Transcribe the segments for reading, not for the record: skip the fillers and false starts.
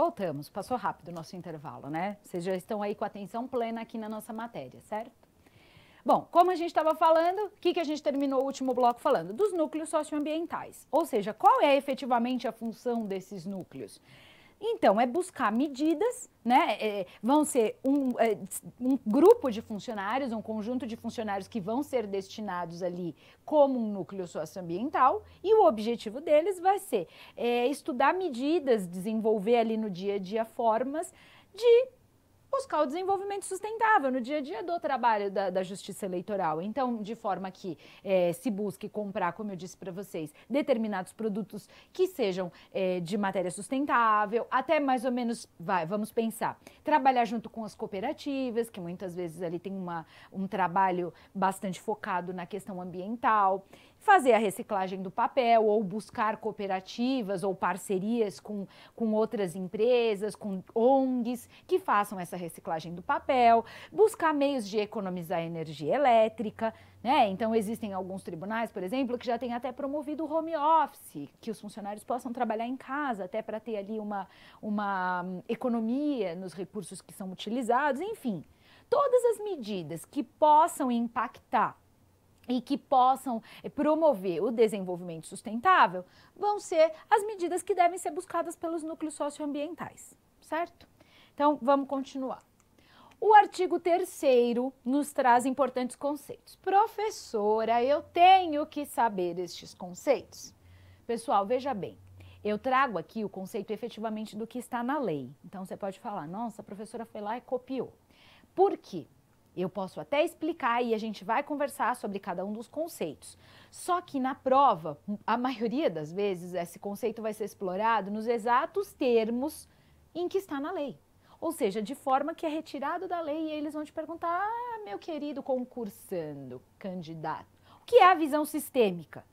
Voltamos, passou rápido o nosso intervalo, né? Vocês já estão aí com a atenção plena aqui na nossa matéria, certo? Bom, como a gente estava falando, o que a gente terminou o último bloco falando? Dos núcleos socioambientais. Ou seja, qual é efetivamente a função desses núcleos? Então, é buscar medidas, né? Vão ser um grupo de funcionários, um conjunto de funcionários que vão ser destinados ali como um núcleo socioambiental, e o objetivo deles vai ser estudar medidas, desenvolver ali no dia a dia formas de buscar o desenvolvimento sustentável no dia a dia do trabalho da justiça eleitoral. Então, de forma que se busque comprar, como eu disse para vocês, determinados produtos que sejam de matéria sustentável, até mais ou menos, vamos pensar, trabalhar junto com as cooperativas, que muitas vezes ali tem um trabalho bastante focado na questão ambiental, fazer a reciclagem do papel ou buscar cooperativas ou parcerias com outras empresas, com ONGs que façam essa reciclagem do papel, buscar meios de economizar energia elétrica, né? Então existem alguns tribunais, por exemplo, que já têm até promovido o home office, que os funcionários possam trabalhar em casa, até para ter ali uma economia nos recursos que são utilizados, enfim. Todas as medidas que possam impactar e que possam promover o desenvolvimento sustentável, vão ser as medidas que devem ser buscadas pelos núcleos socioambientais, certo? Então, vamos continuar. O artigo 3º nos traz importantes conceitos. Professora, eu tenho que saber estes conceitos? Pessoal, veja bem, eu trago aqui o conceito efetivamente do que está na lei. Então, você pode falar, nossa, a professora foi lá e copiou. Por quê? Eu posso até explicar e a gente vai conversar sobre cada um dos conceitos. Só que na prova, a maioria das vezes, esse conceito vai ser explorado nos exatos termos em que está na lei. Ou seja, de forma que é retirado da lei e eles vão te perguntar, meu querido concursando, candidato, o que é a visão sistêmica?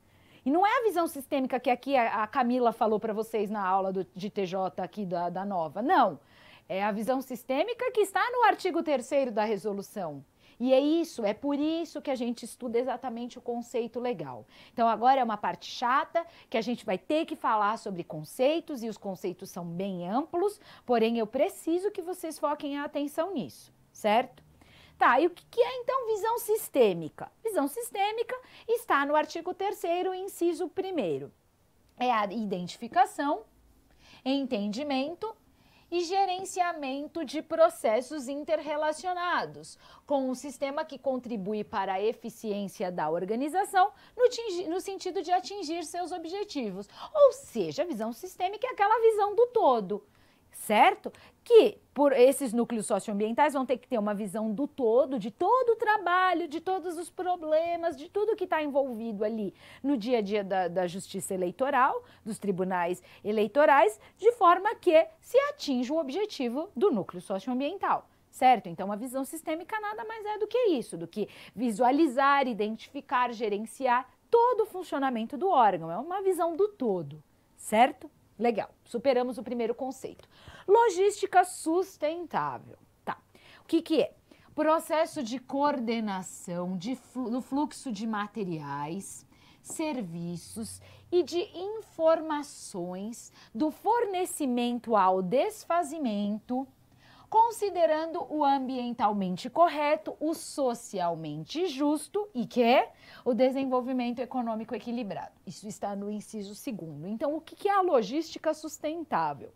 E não é a visão sistêmica que aqui a Camila falou para vocês na aula de TJ aqui da Nova, não. É a visão sistêmica que está no artigo 3º da resolução. E é por isso que a gente estuda exatamente o conceito legal. Então agora é uma parte chata, que a gente vai ter que falar sobre conceitos, e os conceitos são bem amplos, porém eu preciso que vocês foquem a atenção nisso, certo? Tá, e o que é então visão sistêmica? Visão sistêmica está no artigo 3º, inciso 1º. É a identificação, entendimento e gerenciamento de processos interrelacionados, com um sistema que contribui para a eficiência da organização no sentido de atingir seus objetivos. Ou seja, a visão sistêmica é aquela visão do todo, certo? Que por esses núcleos socioambientais vão ter que ter uma visão do todo, de todo o trabalho, de todos os problemas, de tudo que está envolvido ali no dia a dia da justiça eleitoral, dos tribunais eleitorais, de forma que se atinja o objetivo do núcleo socioambiental, certo? Então, a visão sistêmica nada mais é do que isso, do que visualizar, identificar, gerenciar todo o funcionamento do órgão. É uma visão do todo, certo? Legal, superamos o primeiro conceito. Logística sustentável. Tá, o que é? Processo de coordenação do fluxo de materiais, serviços e de informações do fornecimento ao desfazimento, considerando o ambientalmente correto, o socialmente justo e o desenvolvimento econômico equilibrado. Isso está no inciso 2º. Então, o que é a logística sustentável?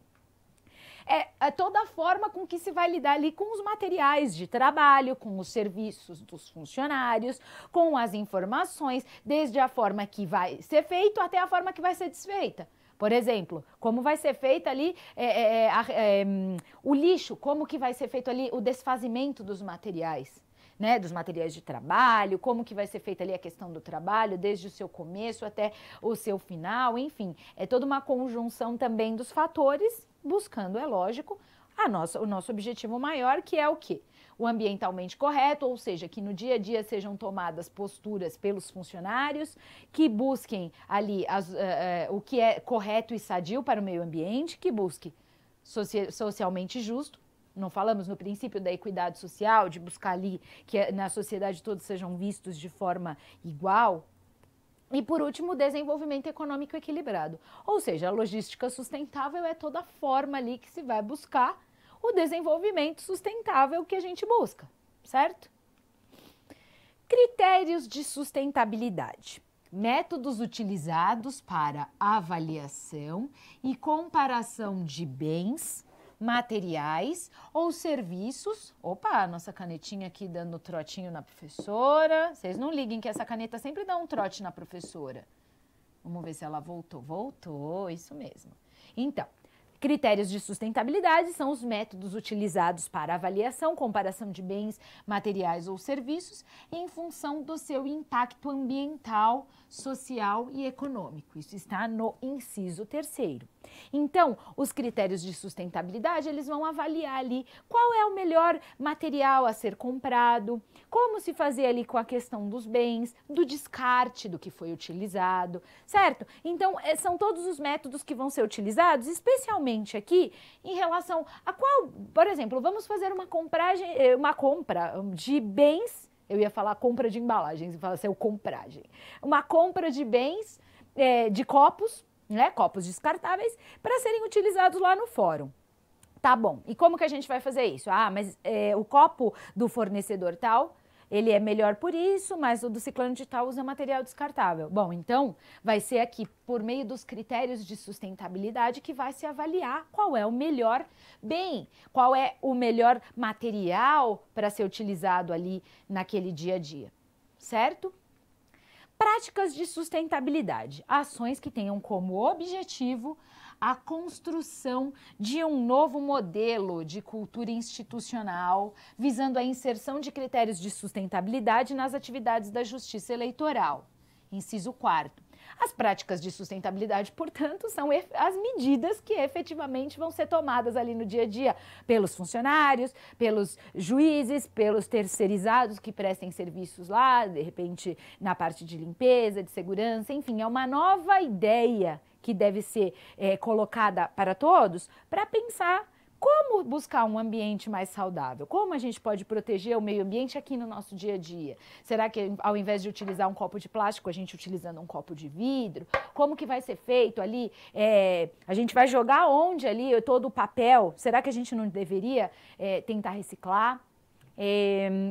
É toda a forma com que se vai lidar ali com os materiais de trabalho, com os serviços dos funcionários, com as informações, desde a forma que vai ser feito até a forma que vai ser desfeita. Por exemplo, como vai ser feito ali o lixo, como que vai ser feito ali o desfazimento dos materiais, né, dos materiais de trabalho, como que vai ser feita ali a questão do trabalho, desde o seu começo até o seu final, enfim. É toda uma conjunção também dos fatores, buscando, é lógico, o nosso objetivo maior, que é o quê? O ambientalmente correto, ou seja, que no dia a dia sejam tomadas posturas pelos funcionários, que busquem ali o que é correto e sadio para o meio ambiente, que busque socialmente justo. Não falamos no princípio da equidade social, de buscar ali que na sociedade todos sejam vistos de forma igual? E por último, o desenvolvimento econômico equilibrado. Ou seja, a logística sustentável é toda a forma ali que se vai buscar o desenvolvimento sustentável que a gente busca, certo? Critérios de sustentabilidade. Métodos utilizados para avaliação e comparação de bens, materiais ou serviços. Opa, nossa canetinha aqui dando trotinho na professora. Vocês não liguem que essa caneta sempre dá um trote na professora. Vamos ver se ela voltou. Voltou, isso mesmo. Então, critérios de sustentabilidade são os métodos utilizados para avaliação, comparação de bens, materiais ou serviços em função do seu impacto ambiental, social e econômico. Isso está no inciso 3º. Então, os critérios de sustentabilidade, eles vão avaliar ali qual é o melhor material a ser comprado, como se fazer ali com a questão dos bens, do descarte do que foi utilizado, certo? Então, são todos os métodos que vão ser utilizados, especialmente aqui em relação a qual, por exemplo, vamos fazer uma compra de bens, eu ia falar compra de embalagens, e falar assim, compragem. Uma compra de bens, de copos, né, copos descartáveis, para serem utilizados lá no fórum. Tá bom, e como que a gente vai fazer isso? Ah, mas o copo do fornecedor tal, ele é melhor por isso, mas o do ciclano de tal usa material descartável. Bom, então vai ser aqui, por meio dos critérios de sustentabilidade, que vai se avaliar qual é o melhor bem, qual é o melhor material para ser utilizado ali naquele dia a dia, certo? Práticas de sustentabilidade, ações que tenham como objetivo a construção de um novo modelo de cultura institucional, visando a inserção de critérios de sustentabilidade nas atividades da Justiça Eleitoral. Inciso 4º. As práticas de sustentabilidade, portanto, são as medidas que efetivamente vão ser tomadas ali no dia a dia pelos funcionários, pelos juízes, pelos terceirizados que prestem serviços lá, de repente na parte de limpeza, de segurança, enfim, é uma nova ideia que deve ser colocada para todos para pensar como buscar um ambiente mais saudável? Como a gente pode proteger o meio ambiente aqui no nosso dia a dia? Será que ao invés de utilizar um copo de plástico, a gente utilizando um copo de vidro? Como que vai ser feito ali? A gente vai jogar onde ali todo o papel? Será que a gente não deveria tentar reciclar?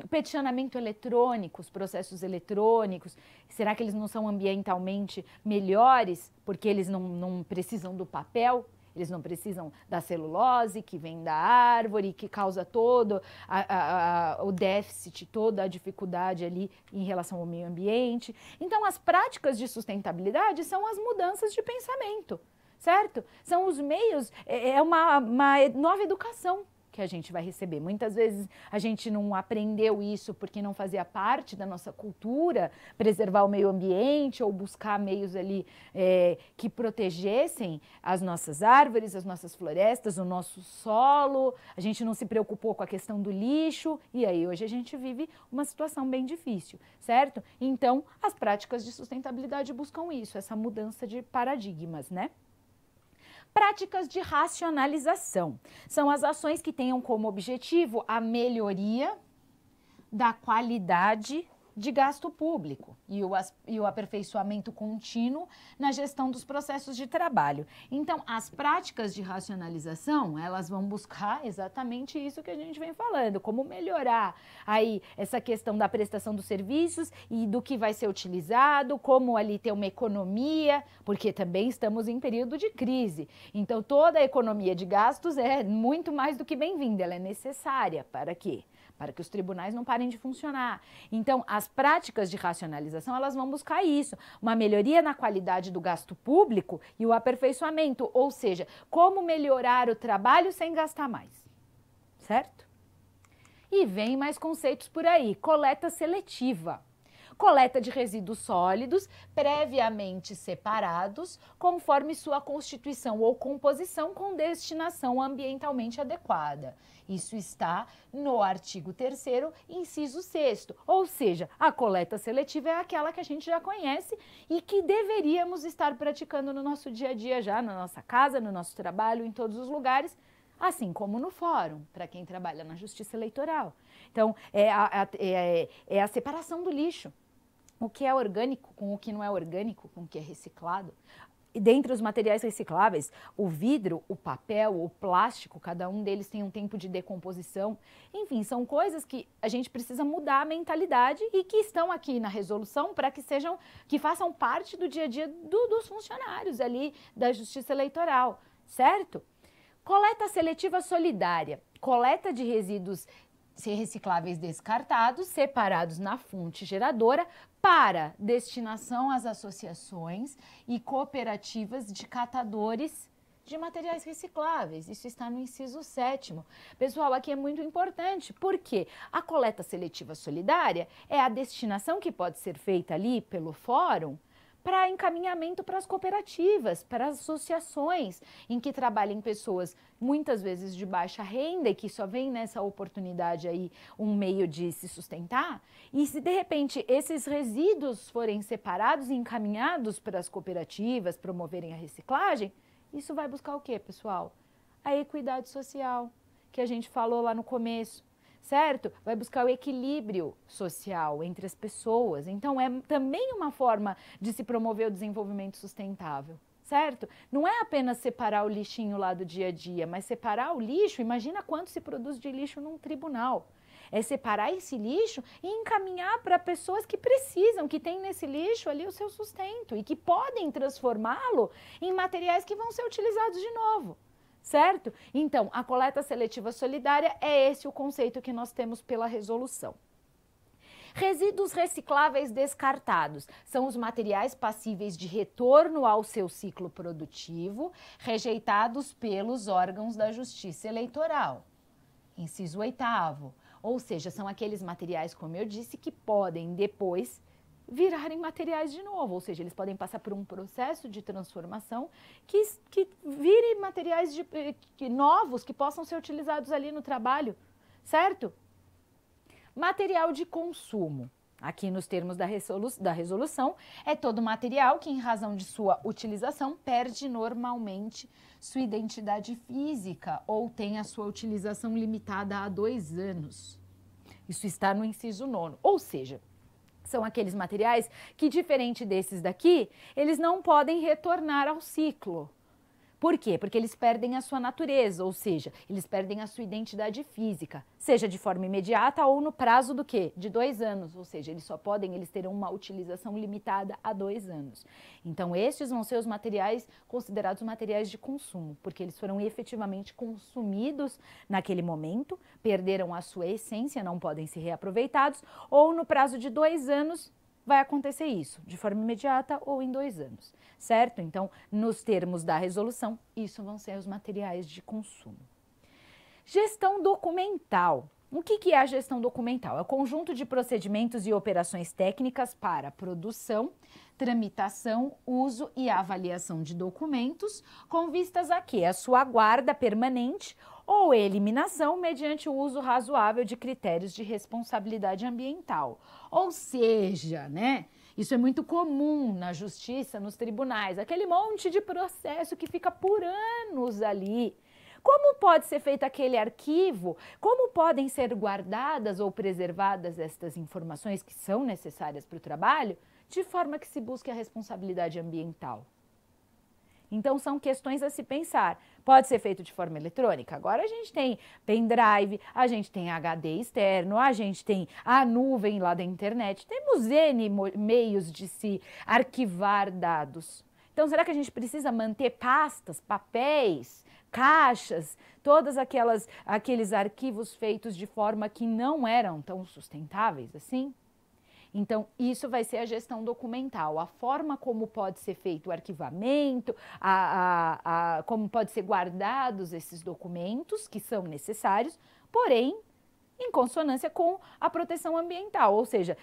Peticionamento eletrônico, os processos eletrônicos, será que eles não são ambientalmente melhores porque eles não precisam do papel? Eles não precisam da celulose que vem da árvore, que causa todo o déficit, toda a dificuldade ali em relação ao meio ambiente. Então, as práticas de sustentabilidade são as mudanças de pensamento, certo? São os meios, uma nova educação que a gente vai receber. Muitas vezes a gente não aprendeu isso porque não fazia parte da nossa cultura, preservar o meio ambiente ou buscar meios ali que protegessem as nossas árvores, as nossas florestas, o nosso solo. A gente não se preocupou com a questão do lixo e aí hoje a gente vive uma situação bem difícil, certo? Então, as práticas de sustentabilidade buscam isso, essa mudança de paradigmas, né? Práticas de racionalização são as ações que tenham como objetivo a melhoria da qualidade de gasto público e o aperfeiçoamento contínuo na gestão dos processos de trabalho. Então, as práticas de racionalização, elas vão buscar exatamente isso que a gente vem falando, como melhorar aí essa questão da prestação dos serviços e do que vai ser utilizado, como ali ter uma economia, porque também estamos em período de crise. Então, toda a economia de gastos é muito mais do que bem-vinda, ela é necessária para quê? Para que os tribunais não parem de funcionar. Então, as práticas de racionalização, elas vão buscar isso, uma melhoria na qualidade do gasto público e o aperfeiçoamento, ou seja, como melhorar o trabalho sem gastar mais, certo? E vem mais conceitos por aí, coleta seletiva. Coleta de resíduos sólidos previamente separados, conforme sua constituição ou composição com destinação ambientalmente adequada. Isso está no artigo 3º, inciso 6º, ou seja, a coleta seletiva é aquela que a gente já conhece e que deveríamos estar praticando no nosso dia a dia já, na nossa casa, no nosso trabalho, em todos os lugares, assim como no fórum, para quem trabalha na Justiça Eleitoral. Então, é a separação do lixo. o que é orgânico com o que não é orgânico, com o que é reciclado. E dentre os materiais recicláveis, o vidro, o papel, o plástico, cada um deles tem um tempo de decomposição. Enfim, são coisas que a gente precisa mudar a mentalidade e que estão aqui na resolução para que façam parte do dia a dia dos funcionários ali da Justiça Eleitoral, certo? Coleta seletiva solidária, coleta de resíduos recicláveis descartados, separados na fonte geradora, para destinação às associações e cooperativas de catadores de materiais recicláveis. Isso está no inciso 7º. Pessoal, aqui é muito importante, porque a coleta seletiva solidária é a destinação que pode ser feita ali pelo fórum para encaminhamento para as cooperativas, para as associações em que trabalhem pessoas muitas vezes de baixa renda e que só vem nessa oportunidade aí um meio de se sustentar. E se de repente esses resíduos forem separados e encaminhados para as cooperativas promoverem a reciclagem, isso vai buscar o quê, pessoal? A equidade social, que a gente falou lá no começo. Certo? Vai buscar o equilíbrio social entre as pessoas. Então, é também uma forma de se promover o desenvolvimento sustentável, certo? Não é apenas separar o lixinho lá do dia a dia, mas separar o lixo, imagina quanto se produz de lixo num tribunal. É separar esse lixo e encaminhar para pessoas que precisam, que têm nesse lixo ali o seu sustento e que podem transformá-lo em materiais que vão ser utilizados de novo. Certo? Então, a coleta seletiva solidária é esse o conceito que nós temos pela resolução. Resíduos recicláveis descartados são os materiais passíveis de retorno ao seu ciclo produtivo, rejeitados pelos órgãos da Justiça Eleitoral. Inciso 8º, ou seja, são aqueles materiais, como eu disse, que podem depois virarem materiais de novo, ou seja, eles podem passar por um processo de transformação que vire materiais novos que possam ser utilizados ali no trabalho, certo? Material de consumo, aqui nos termos da resolução, é todo material que, em razão de sua utilização, perde normalmente sua identidade física ou tem a sua utilização limitada a 2 anos. Isso está no inciso 9º, ou seja, são aqueles materiais que, diferente desses daqui, eles não podem retornar ao ciclo. Por quê? Porque eles perdem a sua natureza, ou seja, eles perdem a sua identidade física, seja de forma imediata ou no prazo do quê? De 2 anos, ou seja, eles terão uma utilização limitada a 2 anos. Então, estes vão ser os materiais considerados materiais de consumo, porque eles foram efetivamente consumidos naquele momento, perderam a sua essência, não podem ser reaproveitados, ou no prazo de 2 anos, vai acontecer isso, de forma imediata ou em 2 anos, certo? Então, nos termos da resolução, isso vão ser os materiais de consumo. Gestão documental. O que é a gestão documental? É o conjunto de procedimentos e operações técnicas para produção, tramitação, uso e avaliação de documentos, com vistas a quê? A sua guarda permanente ou eliminação mediante o uso razoável de critérios de responsabilidade ambiental. Ou seja, né? Isso é muito comum na justiça, nos tribunais, aquele monte de processo que fica por anos ali. Como pode ser feito aquele arquivo? Como podem ser guardadas ou preservadas estas informações que são necessárias para o trabalho, de forma que se busque a responsabilidade ambiental? Então, são questões a se pensar. Pode ser feito de forma eletrônica? Agora a gente tem pendrive, a gente tem HD externo, a gente tem a nuvem lá da internet. Temos N meios de se arquivar dados. Então, será que a gente precisa manter pastas, papéis, caixas, todos aqueles arquivos feitos de forma que não eram tão sustentáveis assim? Então, isso vai ser a gestão documental, a forma como pode ser feito o arquivamento, como pode ser guardados esses documentos que são necessários, porém, em consonância com a proteção ambiental, ou seja,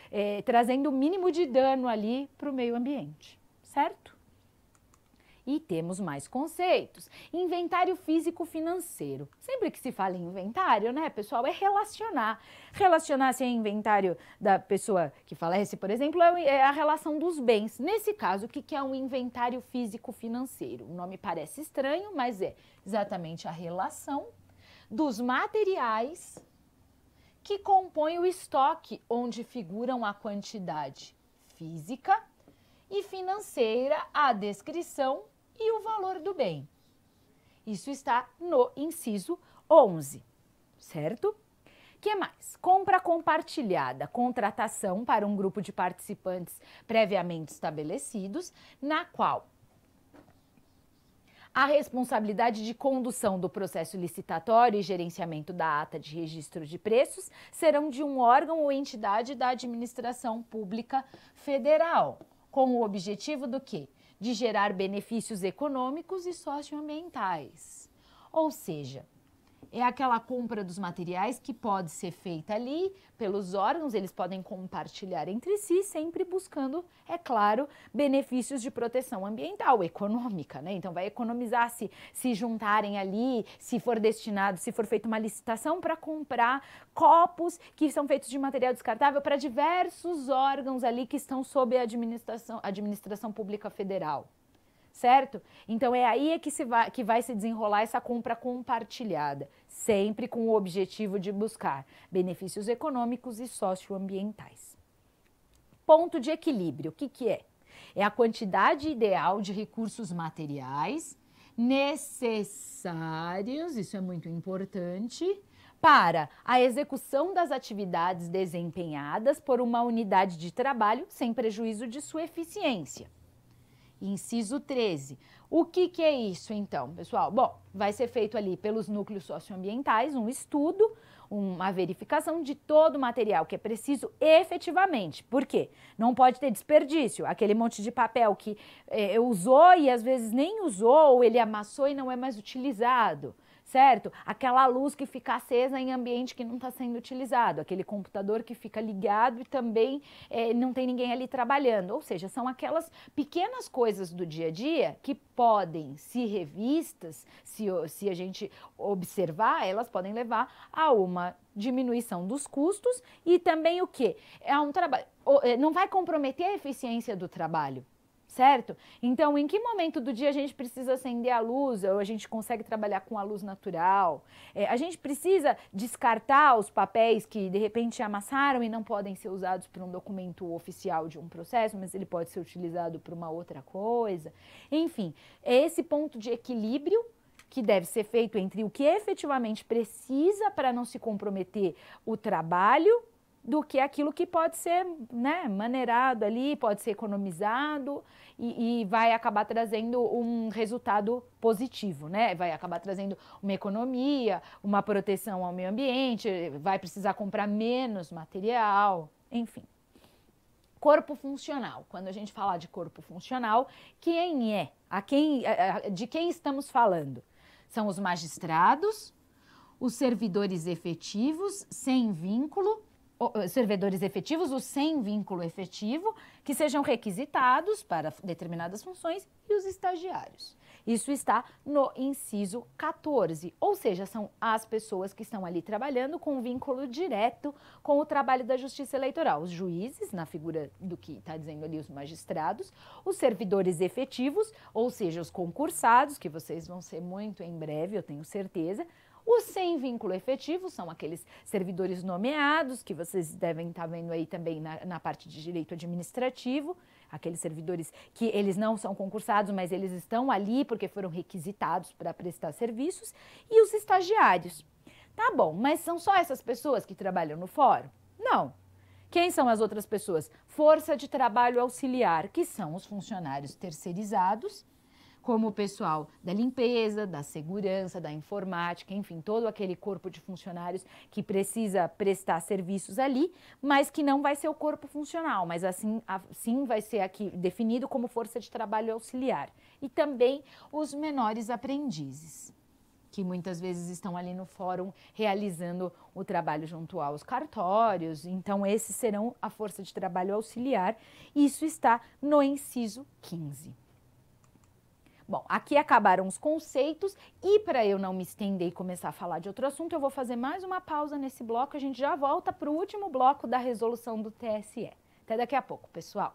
trazendo o mínimo de dano ali para o meio ambiente, certo? E temos mais conceitos. Inventário físico-financeiro. Sempre que se fala em inventário, né, pessoal, é relacionar. Relacionar se é inventário da pessoa que falece, por exemplo, é a relação dos bens. Nesse caso, o que é um inventário físico-financeiro? O nome parece estranho, mas é exatamente a relação dos materiais que compõem o estoque onde figuram a quantidade física e financeira a descrição e o valor do bem. Isso está no inciso 11, certo? Que mais? Compra compartilhada, contratação para um grupo de participantes previamente estabelecidos, na qual a responsabilidade de condução do processo licitatório e gerenciamento da ata de registro de preços serão de um órgão ou entidade da administração pública federal, com o objetivo do quê? De gerar benefícios econômicos e socioambientais. Ou seja, é aquela compra dos materiais que pode ser feita ali pelos órgãos, eles podem compartilhar entre si, sempre buscando, é claro, benefícios de proteção ambiental, econômica, né? Então vai economizar se juntarem ali, se for destinado, se for feita uma licitação para comprar copos que são feitos de material descartável para diversos órgãos ali que estão sob a administração pública federal. Certo? Então é aí que vai se desenrolar essa compra compartilhada, sempre com o objetivo de buscar benefícios econômicos e socioambientais. Ponto de equilíbrio, o que é? É a quantidade ideal de recursos materiais necessários, isso é muito importante, para a execução das atividades desempenhadas por uma unidade de trabalho sem prejuízo de sua eficiência. Inciso 13. O que é isso, então, pessoal? Bom, vai ser feito ali pelos núcleos socioambientais um estudo, uma verificação de todo o material que é preciso efetivamente. Por quê? Não pode ter desperdício, aquele monte de papel que usou e às vezes nem usou, ou ele amassou e não é mais utilizado. Certo? Aquela luz que fica acesa em ambiente que não está sendo utilizado, aquele computador que fica ligado e também não tem ninguém ali trabalhando. Ou seja, são aquelas pequenas coisas do dia a dia que podem, se revistas, se a gente observar, elas podem levar a uma diminuição dos custos e também o quê? Não vai comprometer a eficiência do trabalho. Certo? Então, em que momento do dia a gente precisa acender a luz ou a gente consegue trabalhar com a luz natural? A gente precisa descartar os papéis que de repente amassaram e não podem ser usados para um documento oficial de um processo, mas ele pode ser utilizado para uma outra coisa. Enfim, é esse ponto de equilíbrio que deve ser feito entre o que efetivamente precisa para não se comprometer o trabalho do que aquilo que pode ser, né, maneirado ali, pode ser economizado e vai acabar trazendo um resultado positivo, né? Vai acabar trazendo uma economia, uma proteção ao meio ambiente, vai precisar comprar menos material, enfim. Corpo funcional. Quando a gente falar de corpo funcional, quem é? De quem estamos falando? São os magistrados, os servidores efetivos sem vínculo, servidores efetivos, os sem vínculo efetivo, que sejam requisitados para determinadas funções, e os estagiários. Isso está no inciso 14, ou seja, são as pessoas que estão ali trabalhando com vínculo direto com o trabalho da Justiça Eleitoral. Os juízes, na figura do que está dizendo ali os magistrados, os servidores efetivos, ou seja, os concursados, que vocês vão ser muito em breve, eu tenho certeza. Os sem vínculo efetivo são aqueles servidores nomeados, que vocês devem estar vendo aí também na parte de direito administrativo, aqueles servidores que eles não são concursados, mas eles estão ali porque foram requisitados para prestar serviços, e os estagiários. Tá bom, mas são só essas pessoas que trabalham no fórum? Não. Quem são as outras pessoas? Força de trabalho auxiliar, que são os funcionários terceirizados, como o pessoal da limpeza, da segurança, da informática, enfim, todo aquele corpo de funcionários que precisa prestar serviços ali, mas que não vai ser o corpo funcional, mas assim vai ser aqui definido como força de trabalho auxiliar. E também os menores aprendizes, que muitas vezes estão ali no fórum realizando o trabalho junto aos cartórios. Então, esses serão a força de trabalho auxiliar. Isso está no inciso 15. Bom, aqui acabaram os conceitos e para eu não me estender e começar a falar de outro assunto, eu vou fazer mais uma pausa nesse bloco, a gente já volta para o último bloco da resolução do TSE. Até daqui a pouco, pessoal.